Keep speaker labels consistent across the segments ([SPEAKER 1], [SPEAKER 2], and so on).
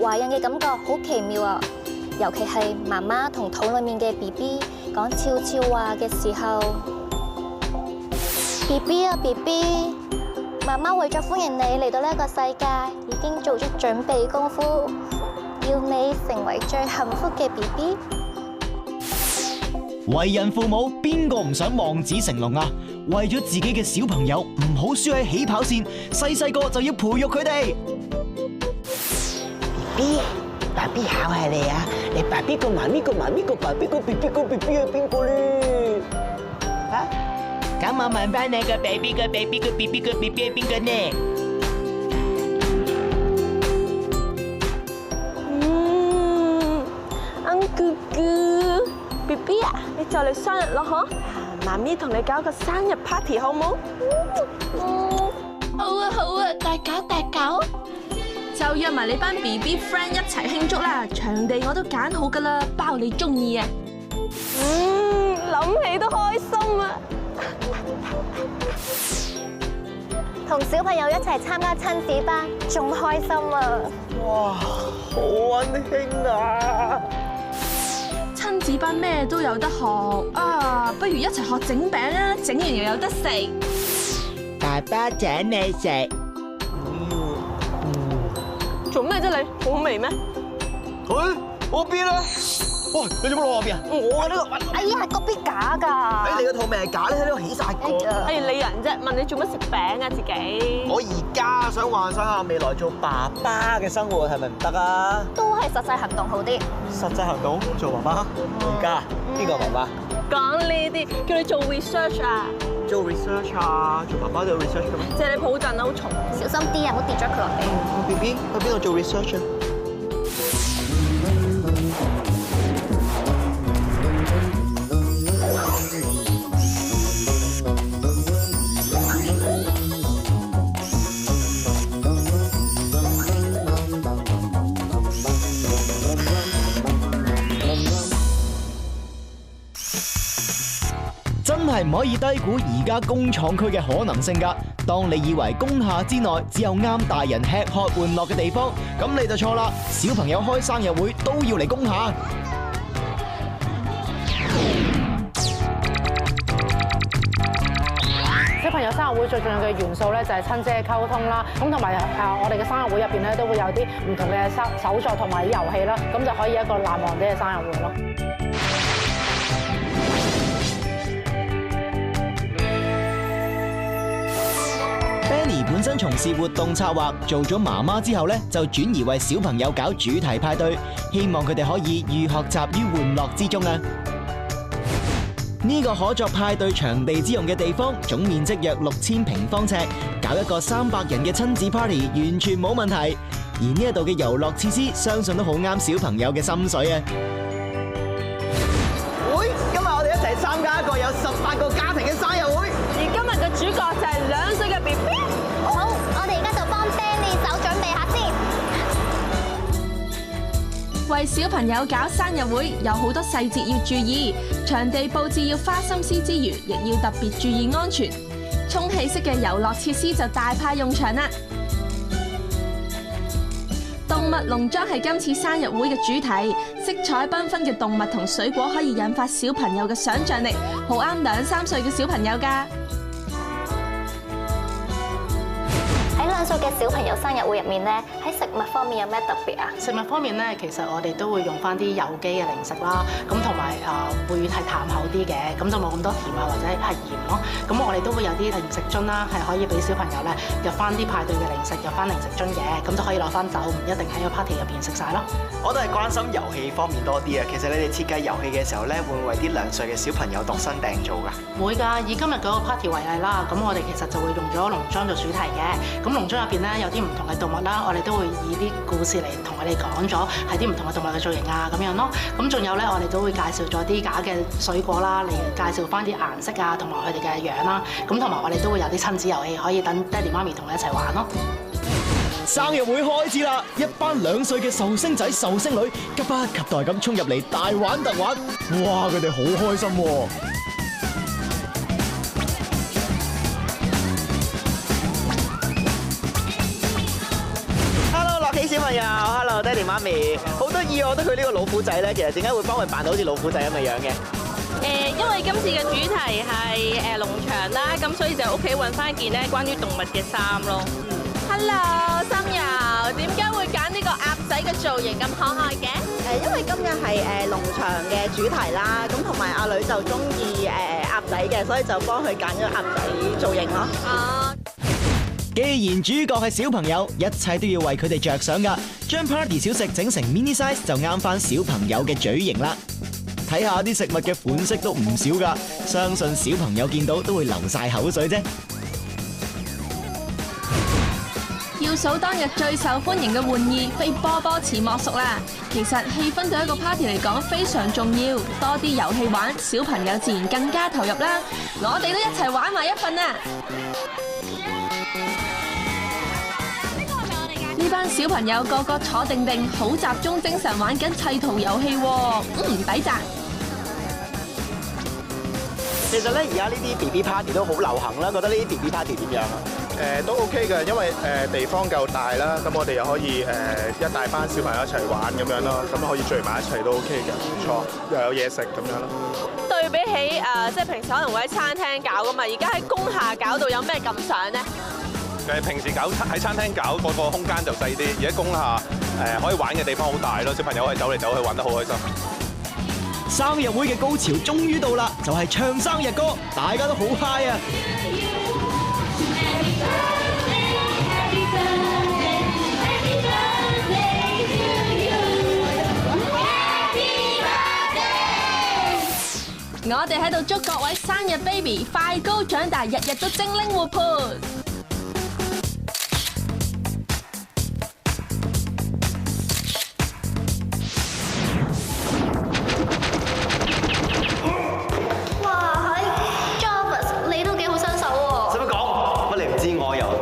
[SPEAKER 1] 懷孕嘅感覺好奇妙啊！尤其係媽媽同肚裡面嘅 BB 講悄悄話嘅時候 ，BB 啊 BB， 媽媽為咗歡迎你嚟到呢個世界，已經做咗準備功夫，要你成為最幸福嘅 BB。
[SPEAKER 2] 為人父母，邊個唔想望子成龍啊？為咗自己嘅小朋友唔好輸喺起跑線，細個就要培育佢哋。
[SPEAKER 3] B， 爸 B 考下你啊！你爸 B 個媽咪個媽咪個爸 B 個 B B 個 B B 係邊個咧？嚇？咁我問翻你個 baby 個 baby 個 B B 個 B B 係邊個呢
[SPEAKER 4] ？Uncle 哥 ，BB 啊，你就嚟生日咯嗬！媽咪同你搞個生日 party 好冇？
[SPEAKER 5] 好啊，大搞，就約埋你班 BB friend 一齊慶祝啦！場地我都揀好噶啦，包你中意啊！
[SPEAKER 4] 諗起都開心啊！
[SPEAKER 1] 同小朋友一齊參加親子班，仲開心啊！
[SPEAKER 3] 哇，好溫馨啊！
[SPEAKER 5] 親子班咩都有得學啊，不如一齊學整餅啊！整完又有得食。
[SPEAKER 3] 爸爸請你食。
[SPEAKER 4] 做咩啫你？好味咩？
[SPEAKER 3] 我邊啦？哇！你做乜攞我邊啊？我嘅呢個。
[SPEAKER 1] 哎呀，嗰邊假㗎！
[SPEAKER 3] 你個肚咪係假？你喺呢度起晒個。
[SPEAKER 4] 哎，你人啫？問你做乜食餅啊？自己。
[SPEAKER 3] 我而家想幻想下未來做爸爸嘅生活係咪唔得啊？
[SPEAKER 1] 都係實際行動好啲。
[SPEAKER 3] 實際行動做爸爸？而家邊個爸爸？
[SPEAKER 4] 講呢啲叫你做 research 啊！
[SPEAKER 3] 做 research 啊？做爸爸都有 research 嘅咩？
[SPEAKER 4] 借你抱陣啊，好重。
[SPEAKER 1] 小心啲啊，唔好跌咗佢落地。
[SPEAKER 3] B B 去邊度做 research 啊？
[SPEAKER 2] 真係唔可以低估而家工廠區嘅可能性㗎。當你以為工廈之內只有啱大人吃喝玩樂嘅地方，咁你就錯啦。小朋友開生日會都要嚟工廈。
[SPEAKER 6] 小朋友生日會最重要嘅元素咧，就係親子嘅溝通啦。咁同埋我哋嘅生日會入邊咧，都會有啲唔同嘅手作同埋遊戲啦，咁就可以一個難忘啲嘅生日會咯。
[SPEAKER 2] Benny 本身從事活動策劃，做咗媽媽之後咧，就轉移為小朋友搞主題派對，希望佢哋可以寓學習於玩樂之中啊！呢個可作派對場地之用嘅地方，總面積約6000平方尺，搞一個300人嘅親子 party 完全冇問題。而呢一度嘅遊樂設施，相信都好啱小朋友嘅心水啊！
[SPEAKER 3] 會，今日我哋一齊參加一個有18個家庭嘅生日會，
[SPEAKER 4] 而今日嘅主角就係2歲嘅 BB。
[SPEAKER 1] 好，我哋而家就幫 Benny 手準備下先。
[SPEAKER 5] 為小朋友搞生日會，有好多細節要注意，場地佈置要花心思之餘，亦要特別注意安全。充氣式嘅遊樂設施就大派用場啦。動物農莊係今次生日會嘅主題，色彩繽紛嘅動物同水果可以引發小朋友嘅想像力，好啱2、3歲嘅小朋友㗎。
[SPEAKER 1] 喺2歲嘅小朋友生日會入面咧，喺食物方面有咩特別啊？
[SPEAKER 6] 食物方面咧，其實我哋都會用翻啲有機嘅零食啦，咁同埋會係淡口啲嘅，咁就冇咁多甜啊或者係鹽咯。咁我哋都會有啲零食樽啦，係可以俾小朋友咧入翻啲派對嘅零食，入翻零食樽嘅，咁就可以攞翻走，唔一定喺個 party 入邊食晒咯。
[SPEAKER 7] 我都係關心遊戲方面多啲啊。其實你哋設計遊戲嘅時候咧，會唔會為啲2歲嘅小朋友度身訂造㗎？
[SPEAKER 6] 會㗎，以今日嗰個 party 為例啦，咁我哋其實就會用咗農莊做主題嘅，咁農莊入邊咧有啲唔同嘅動物啦，我哋都會以啲故事嚟同佢哋講咗係啲唔同嘅動物嘅造型啊咁樣咯。咁仲有咧，我哋都會介紹咗啲假嘅水果啦，嚟介紹翻啲顏色啊，同埋佢哋嘅樣啦。咁同埋我哋都會有啲親子遊戲，可以等爹哋媽咪同佢一齊玩咯。
[SPEAKER 2] 生日會開始啦！一班2歲嘅壽星仔、壽星女急不及待咁衝入嚟大玩特玩，哇！佢哋好開心喎！
[SPEAKER 3] 小朋友 ，Hello，
[SPEAKER 7] 爹哋媽咪，好得意啊！我覺得佢呢個老虎仔咧，其實點解會幫佢扮到好似老虎仔咁嘅樣嘅？
[SPEAKER 4] 因為今次嘅主題係農場啦，咁所以就屋企揾翻件咧關於動物嘅衫咯。Hello， 心柔，點解會揀呢個鴨仔嘅造型咁可愛嘅？
[SPEAKER 8] 因為今日係農場嘅主題啦，咁同埋阿女就中意鴨仔嘅，所以就幫佢揀咗鴨仔造型咯。
[SPEAKER 4] 哦。
[SPEAKER 2] 既然主角係小朋友，一切都要為佢哋着想㗎。將 party 小食整成 mini size 就啱翻小朋友嘅嘴型啦。睇下啲食物嘅款式都唔少㗎，相信小朋友見到都會流晒口水啫。
[SPEAKER 5] 要數當日最受歡迎嘅玩意，非波波池莫屬啦。其實氣氛對一個 party 嚟講非常重要，多啲遊戲玩，小朋友自然更加投入啦。我哋都一齊玩埋一份啊！呢班小朋友個個坐定定，好集中精神玩緊砌圖遊戲喎，抵讚。
[SPEAKER 7] 其實咧，而家呢啲 BB party 都好流行啦，覺得呢啲 BB party 點樣啊？
[SPEAKER 9] 都 OK 嘅，因為地方夠大啦，咁我哋又可以一大班小朋友一齊玩咁樣咯，咁可以聚埋一齊都 OK 嘅，唔錯，又有嘢食咁樣咯。
[SPEAKER 4] 對比起即係平時可能會喺餐廳搞噶嘛，而家喺工廈搞到有咩感想呢？
[SPEAKER 9] 平時搞喺餐廳搞嗰個空間就細啲，而家工廈可以玩嘅地方好大咯，小朋友可以走嚟走去玩得好開心。
[SPEAKER 2] 生日會嘅高潮終於到啦，就係唱生日歌，大家都好 high 啊！
[SPEAKER 5] 我哋喺度祝各位生日 baby 快高長大，日日都精靈活潑。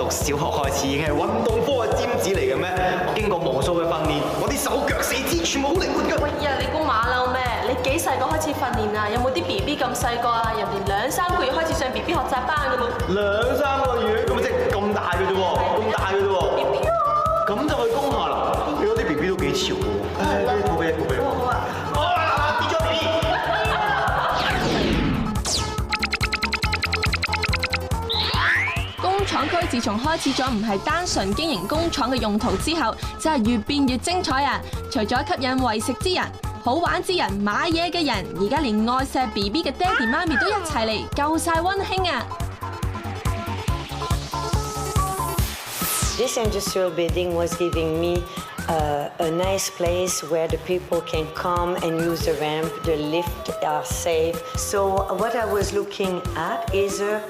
[SPEAKER 7] 小學開始已經係運動科嘅尖子嚟嘅咩？我經過無數嘅訓練，我啲手腳四肢全部好靈活㗎。
[SPEAKER 4] 喂呀，你估馬騮咩？你幾細個開始訓練啊？有冇啲 BB 咁細個啊？人哋2、3個月開始上 BB 學習班㗎咯。
[SPEAKER 7] 2、3個月，咁咪即係咁大嘅啫喎，咁大嘅啫喎。BB 啊！咁就去工廈啦。佢嗰啲 BB 都幾潮嘅喎。抱俾你，抱俾你。好啊。跌咗 BB。
[SPEAKER 5] 工廠區自從開始咗唔係單純經營工廠嘅用途之後，就係越變越精彩啊！除咗吸引為食之人、好玩之人、買嘢嘅人，而家連愛錫 BB 嘅爹哋媽咪都一齊嚟，夠晒溫馨啊！
[SPEAKER 10] This industrial building was giving me a nice place where the people can come and use the ramp, the lift are safe. So what I was looking at is a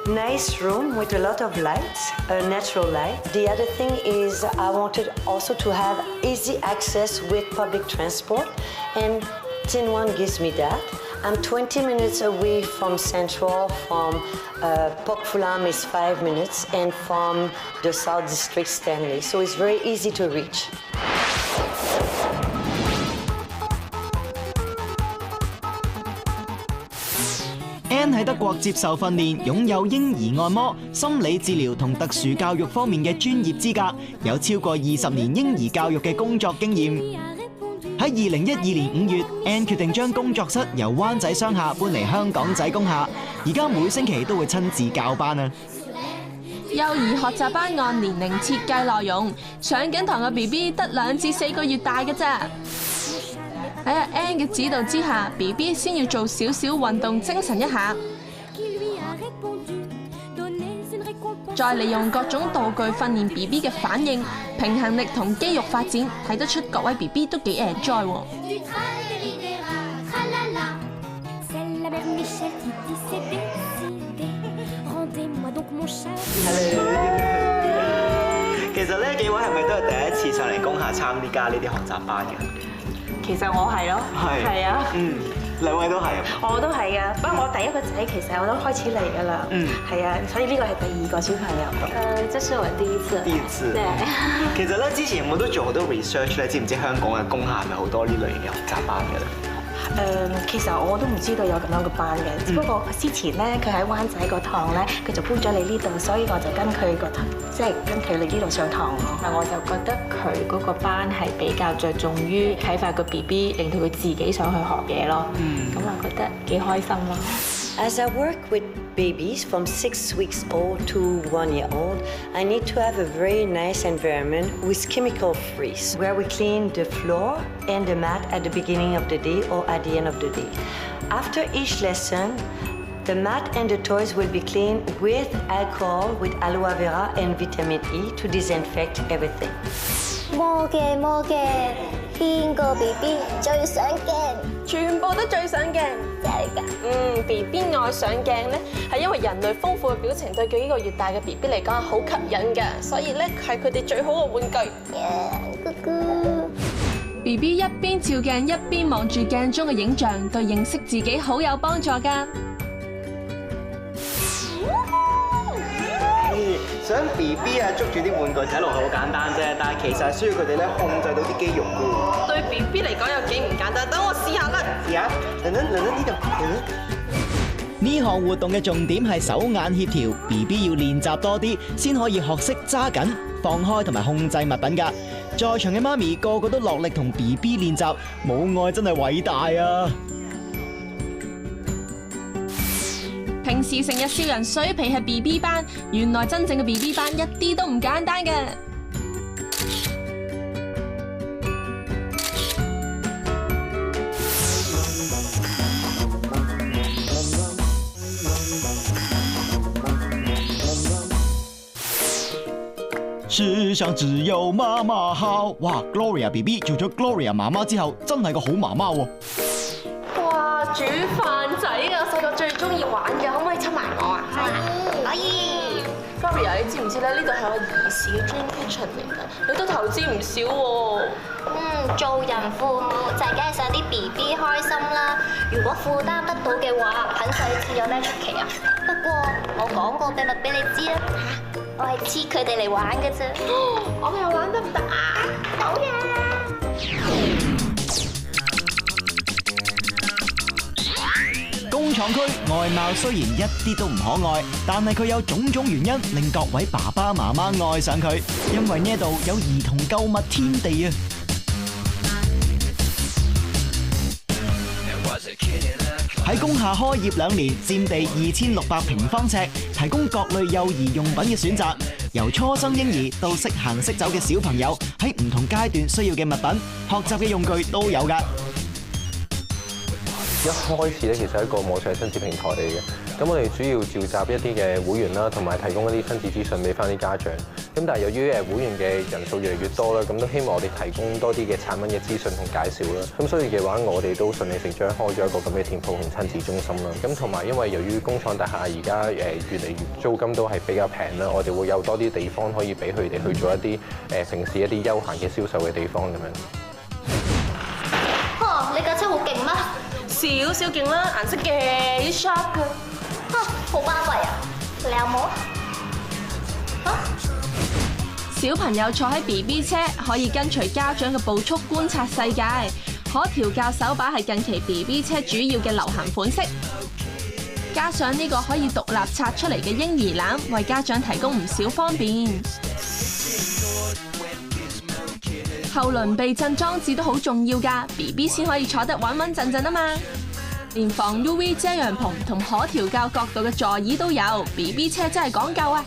[SPEAKER 10] nice room with a lot of lights, a natural light. The other thing is I wanted also to have easy access with public transport, and Tin One gives me that. I'm 20 minutes away from Central, from Pok Fulam is 5 minutes, and from the South District Stanley, so it's very easy to reach.
[SPEAKER 2] Ann 喺德國接受訓練，擁有嬰兒按摩、心理治療同特殊教育方面嘅專業資格，有超過20年嬰兒教育嘅工作經驗。喺2012年5月 ，Ann 決定將工作室由灣仔商廈搬嚟香港仔工廈，而家每星期都會親自教班啊！
[SPEAKER 5] 幼兒學習班按年齡設計內容，上緊堂嘅 BB 得2至4個月大嘅咋。喺阿 Ann 嘅指導之下 ，BB 先要做少少運動，精神一下，再利用各種道具訓練 BB 嘅反應、平衡力同肌肉發展，睇得出各位 BB 都幾 enjoy 喎。
[SPEAKER 7] 其實呢幾位係咪都係第一次上嚟工廈參加呢啲學習班嘅？
[SPEAKER 4] 其實我係咯，係啊，
[SPEAKER 7] 兩位都係，
[SPEAKER 4] 我都係啊。不過我第一個仔其實我都開始嚟㗎啦，係啊，所以呢個係第2個小朋友。這是我第一次。第一次。
[SPEAKER 7] 其實咧，之前有冇都做好多 research 咧？知唔知香港嘅工廈係咪好多呢類型嘅學習班嘅咧？
[SPEAKER 11] 其實我都唔知道有咁樣嘅班嘅，只不過之前咧佢喺灣仔個堂咧，佢就搬咗嚟呢度，所以我就跟佢個即係跟佢嚟呢度上堂。但我就覺得佢嗰個班係比較着重於啟發個 BB， 令到佢自己想去學嘢咯。咁我覺得幾開心咯。
[SPEAKER 10] As I work with babies from 6 weeks old to 1 year old, I need to have a very nice environment with chemical free, where we clean the floor and the mat at the beginning of the day or at the end of the day. After each lesson, the mat and the toys will be cleaned with alcohol, with aloe vera and vitamin E to disinfect everything.
[SPEAKER 1] 魔鏡，邊個 BB 最上鏡？
[SPEAKER 5] 全部都最上鏡，
[SPEAKER 1] 真係㗎。
[SPEAKER 5] BB 愛上鏡咧，係因為人類豐富嘅表情對佢呢個越大嘅 BB 嚟講係好吸引嘅，所以咧係佢哋最好嘅玩具。
[SPEAKER 1] 姑姑
[SPEAKER 5] BB 一邊照鏡一邊望住鏡中嘅影像，對認識自己好有幫助㗎。
[SPEAKER 7] 想 BB 啊捉住啲玩具睇落去好簡單啫，但係其實係需要佢哋咧控制到啲肌肉㗎。
[SPEAKER 4] 對 BB 嚟講有幾唔簡單，等我試下啦。
[SPEAKER 7] 試下，嚟呢度。
[SPEAKER 2] 呢項活動嘅重點係手眼協調 ，BB 要練習多啲，先可以學識揸緊、放開同埋控制物品㗎。在場嘅媽咪個個都落力同 BB 練習，母愛真係偉大啊！
[SPEAKER 5] 平時成日笑人水皮係 BB 班，原來真正嘅 BB 班一啲都唔簡單嘅。
[SPEAKER 2] 世上只有媽媽好，哇 ！Gloria BB 做咗 Gloria 媽媽之後，真係個好媽媽喎。
[SPEAKER 4] 哇！煮飯仔啊，細個最中意玩嘅，可唔可以親埋我啊？可以。Gloria， 你知唔知咧？呢度係我兒時嘅 dream kitchen 嚟㗎，你都投資唔少喎。
[SPEAKER 1] 做人父母就梗係想啲 BB 開心啦。如果負擔得到嘅話，肯使錢有咩出奇啊？不過我講個秘密俾你知啦，我係黐佢哋嚟玩嘅啫。
[SPEAKER 4] 我哋又玩得唔得啊？好嘢！
[SPEAKER 2] 工廠區外貌雖然一啲都唔可愛，但係佢有種種原因令各位爸爸媽媽愛上佢，因為呢度有兒童購物天地啊！喺工廈開業2年，佔地2600平方尺，提供各類幼兒用品嘅選擇，由初生嬰兒到識行識走嘅小朋友，喺唔同階段需要嘅物品、學習嘅用具都有㗎。
[SPEAKER 12] 一開始咧，其實係一個網上親子平台嚟嘅。咁我哋主要召集一啲嘅會員啦，同埋提供一啲親子資訊俾翻啲家長。咁但係由於會員嘅人數越嚟越多啦，咁都希望我哋提供多啲嘅產品嘅資訊同介紹啦。咁所以嘅話，我哋都順理成章開咗一個咁嘅店鋪同親子中心啦。咁同埋因為由於工廠大廈而家越嚟越租金都係比較平啦，我哋會有多啲地方可以俾佢哋去做一啲平時一啲休閒嘅銷售嘅地方咁樣。
[SPEAKER 1] 你架車好勁咩？
[SPEAKER 4] 少少勁啦，顏色幾 sharp 㗎。
[SPEAKER 1] 好巴閉啊！你有冇啊？
[SPEAKER 5] 小朋友坐喺 BB 車，可以跟隨家長嘅步速觀察世界。可調校手把係近期 BB 車主要嘅流行款式。加上呢個可以獨立拆出嚟嘅嬰兒籃，為家長提供唔少方便。後輪避震裝置都好重要㗎 ，BB 先可以坐得穩穩陣陣啊嘛。連防 UV 遮陽棚同可調校角度嘅座椅都有 ，BB 車真係講究啊！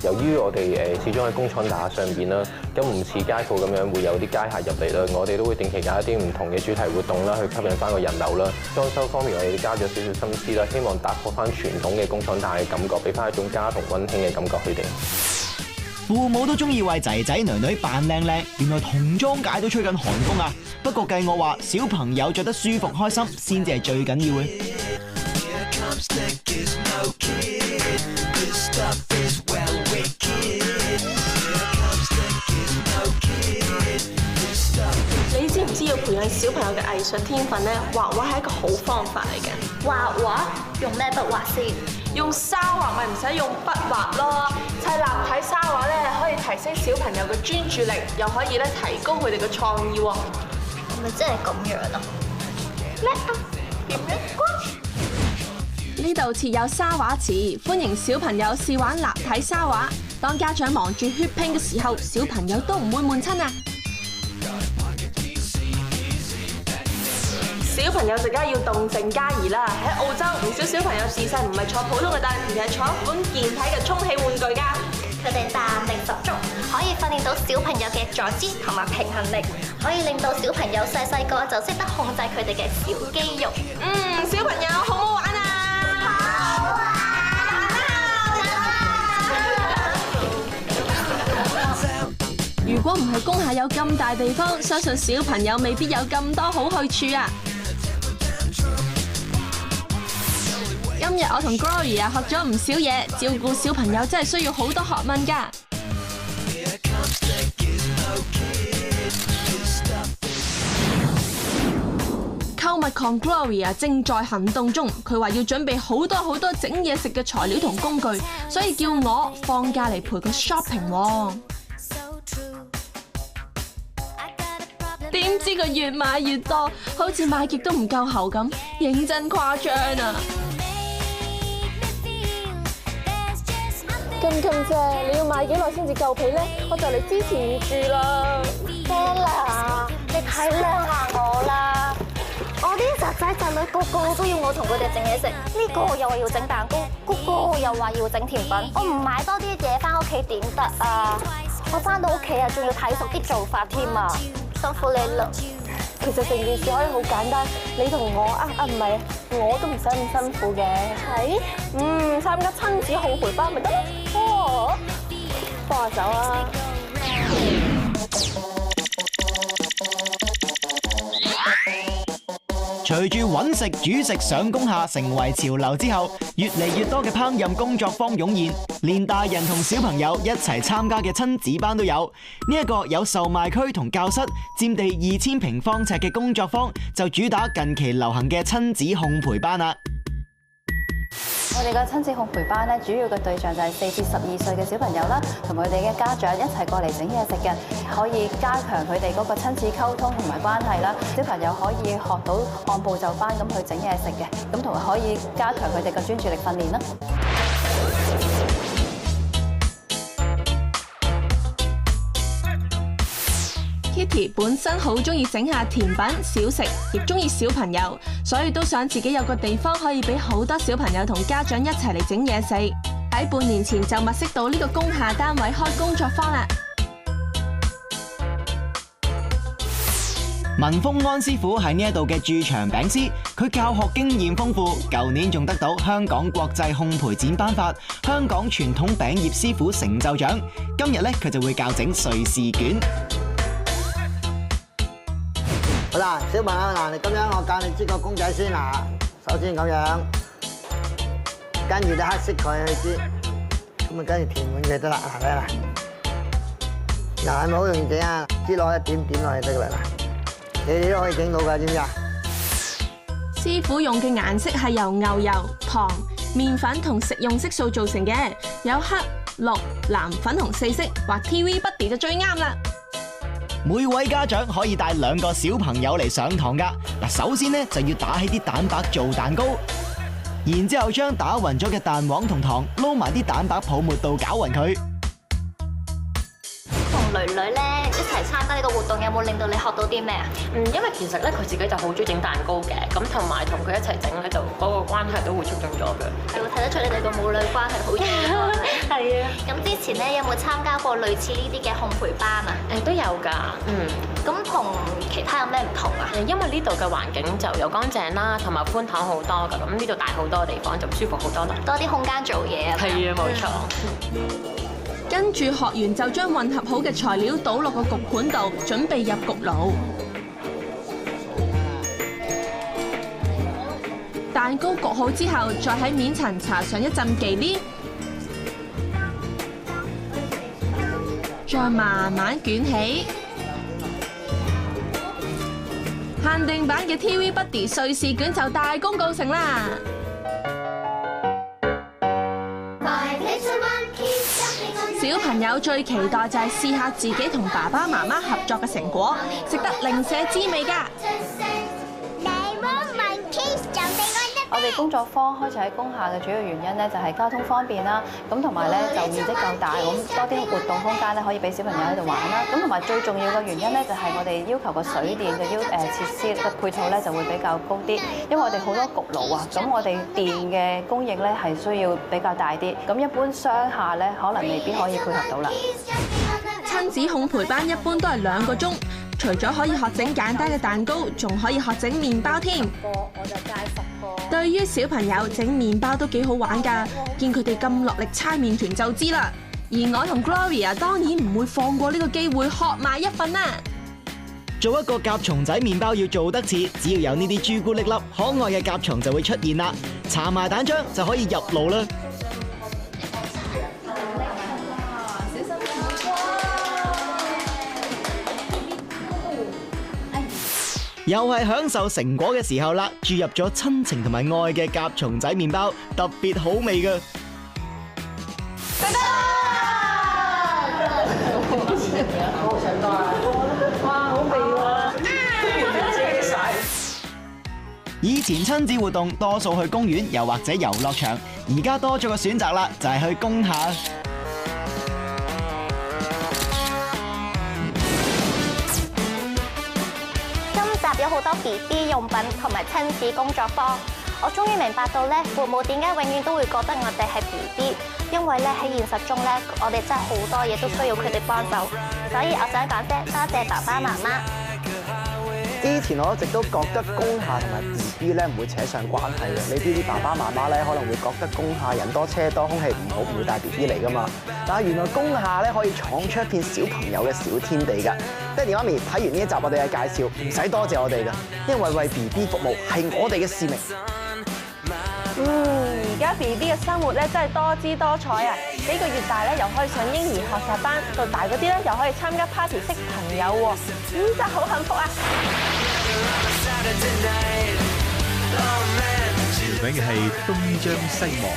[SPEAKER 12] 由於我哋始終喺工廠大廈上邊啦，咁唔似街鋪咁樣會有啲街客入嚟啦，我哋都會定期搞一啲唔同嘅主題活動啦，去吸引翻個人流啦。裝修方面我哋加咗少少心思啦，希望打破翻傳統嘅工廠大廈嘅感覺，俾翻一種家同溫馨嘅感覺佢哋。
[SPEAKER 2] 父母都中意為仔仔女女扮靚靚，原來童裝界都吹緊寒風啊！不過計我話，小朋友着得舒服開心先至係最緊要嘅。
[SPEAKER 4] 你知唔知要培養小朋友嘅藝術天分咧？畫畫係一個好方法嚟嘅。
[SPEAKER 1] 畫畫用咩筆畫先？
[SPEAKER 4] 用沙畫咪唔使用筆畫咯。砌立體沙畫咧，可以提升小朋友嘅專注力，又可以咧提高佢哋嘅創意喎。
[SPEAKER 1] 係咪真係咁樣啊？叻啊！點咧？
[SPEAKER 5] 呢度設有沙畫池，歡迎小朋友試玩立體沙畫。當家長忙住血拼嘅時候，小朋友都唔會悶親啊！
[SPEAKER 11] 小朋友就梗係要動靜皆宜啦。喺澳洲，唔少小朋友自細唔係坐普通嘅凳，而係坐一款健體嘅充氣玩具㗎。
[SPEAKER 1] 佢哋彈力十足，可以訓練到小朋友嘅坐姿同埋平衡力，可以令到小朋友細細個就識得控制佢哋嘅小肌肉。
[SPEAKER 11] 小朋友好唔好玩啊？
[SPEAKER 5] 如果唔係工廈有咁大地方，相信小朋友未必有咁多好去處啊！今日我同 Gloria 學咗唔少嘢，照顧小朋友真係需要好多學問㗎。購物狂 Gloria 正在行動中，佢話要準備好多整嘢食嘅材料同工具，所以叫我放假嚟陪佢 shopping 喎。點知佢越買越多，好似買極都唔夠喉咁，認真誇張啊！
[SPEAKER 11] 咁啫，你要買幾耐先至夠皮咧？我就嚟支持唔住啦。
[SPEAKER 1] Bella，你體諒下我啦！我啲侄仔侄女個個都要我同佢哋整嘢食，呢個又話要整蛋糕，嗰個又話要整甜品。我唔買多啲嘢翻屋企點得啊？我翻到屋企啊，仲要睇熟啲做法添啊！辛苦你啦。
[SPEAKER 11] 其實成件事可以好簡單，你同我唔係，我都唔使咁辛苦嘅。係，參加親子烘焙班咪得咯。哦，幫我手啊！
[SPEAKER 2] 隨住揾食煮食上工廈成為潮流之後，越嚟越多嘅烹飪工作坊湧現，連大人同小朋友一齊參加嘅親子班都有。呢一個有售賣區同教室，佔地2000平方尺嘅工作坊，就主打近期流行嘅親子烘焙班啦。
[SPEAKER 13] 我哋嘅親子烘焙班咧，主要嘅對象就係4至12歲嘅小朋友啦，同佢哋嘅家長一齊過嚟整嘢食嘅，可以加強佢哋嗰個親子溝通同埋關係啦。小朋友可以學到按部就班咁去整嘢食嘅，咁同埋可以加強佢哋嘅專注力訓練啦。
[SPEAKER 5] Kitty 本身好中意整下甜品小食，亦中意小朋友，所以都想自己有個地方可以俾好多小朋友同家長一齊嚟整嘢食。喺半年前就物色到呢個工廈單位開工作坊啦。
[SPEAKER 2] 文峰安師傅係呢一度嘅駐場餅師，佢教學經驗豐富，舊年仲得到香港國際烘焙展頒發香港傳統餅業師傅成就獎。今日咧佢就會教整瑞士卷。
[SPEAKER 14] 好啦，小朋友嗱，你咁樣我教你織個公仔先嗱，首先咁樣，跟住你黑色佢去織，咁啊跟住填滿佢得啦，係咪啦？嗱，係咪好容易整啊？織落一點點落去得噶啦，你哋都可以整到噶，知唔知啊？
[SPEAKER 5] 師傅用嘅顏色係由牛油、糖、麵粉同食用色素做成嘅，有黑、綠、藍、粉紅4色，畫 TV Buddy 就最啱啦。
[SPEAKER 2] 每位家長可以帶2個小朋友嚟上堂噶。嗱，首先咧就要打起啲蛋白做蛋糕，然之後將打匀咗嘅蛋黃同糖撈埋啲蛋白泡沫度攪匀佢。
[SPEAKER 1] 同女女咧一齊參加呢個活動，有冇令到你學到啲咩啊？
[SPEAKER 15] 因為其實咧佢自己就好中意整蛋糕嘅，咁同埋同佢一齊整咧就嗰個關係都會促進咗嘅。
[SPEAKER 1] 係會睇得出你哋個母女關係好熱。
[SPEAKER 15] 係啊。
[SPEAKER 1] 咁之前咧有冇參加過類似呢啲嘅烘焙班啊？
[SPEAKER 15] 都有㗎。
[SPEAKER 1] 咁同其他有咩唔同啊？
[SPEAKER 15] 因為呢度嘅環境就又乾淨啦，同埋寬敞好多㗎。咁呢度大好多地方就舒服好多啦。
[SPEAKER 1] 多啲空間做嘢啊。
[SPEAKER 15] 係啊，冇錯。
[SPEAKER 5] 跟住學完就將混合好嘅材料倒落個焗盤度，準備入焗爐。蛋糕焗好之後，再喺面層搽上一浸忌廉，再慢慢捲起。限定版嘅 TV Buddy 瑞士卷就大功告成啦！小朋友最期待就係試下自己同爸爸媽媽合作嘅成果，食得零舍滋味㗎。
[SPEAKER 13] 我哋工作坊開始喺工廈嘅主要原因咧，就係交通方便啦，咁同埋咧就面積夠大，咁多啲活動空間咧可以俾小朋友喺度玩啦。咁同埋最重要嘅原因咧，就係我哋要求個水電嘅設施嘅配套咧就會比較高啲，因為我哋好多焗爐啊，咁我哋電嘅供應咧係需要比較大啲，咁一般商廈咧可能未必可以配合到啦。
[SPEAKER 5] 親子烘焙班一般都係2個鐘，除咗可以學整簡單嘅蛋糕，仲可以學整麵包添。
[SPEAKER 1] 我就戒10個。
[SPEAKER 5] 對於小朋友整麵包都幾好玩㗎，見佢哋咁落力搓麵團就知啦。而我同 Gloria 當然唔會放過呢個機會，學埋一份啦。
[SPEAKER 2] 做一個甲蟲仔麵包要做得似，只要有呢啲朱古力粒，可愛嘅甲蟲就會出現啦。搽埋蛋漿就可以入爐啦。又係享受成果嘅時候啦，注入咗親情同埋愛嘅甲蟲仔麵包，特別好味㗎。以前親子活動多數去公園又或者遊樂場，而家多咗個選擇啦，就係去工廈。
[SPEAKER 1] 有好多 BB 用品同埋親子工作坊，我終於明白到咧，父母點解永遠都會覺得我哋係 BB， 因為咧喺現實中咧，我哋真係好多嘢都需要佢哋幫手，所以我想講聲多謝爸爸媽媽。
[SPEAKER 16] 之前我一直都覺得工廈同埋 BB 咧唔會扯上關係嘅，你知啲爸爸媽媽咧可能會覺得工廈人多車多，空氣唔好，唔會帶 BB 嚟噶嘛。但係原來工廈咧可以闖出一片小朋友嘅小天地㗎。爹哋媽咪睇完呢一集我哋嘅介紹，唔使多謝我哋㗎，因為為 BB 服務係我哋嘅使命。
[SPEAKER 11] 而家 BB 嘅生活咧真係多姿多彩啊！幾個月大咧又可以上嬰兒學習班，到大嗰啲咧又可以參加 party 識朋友喎，真係好幸福啊！
[SPEAKER 17] 條名嘅係東張西望。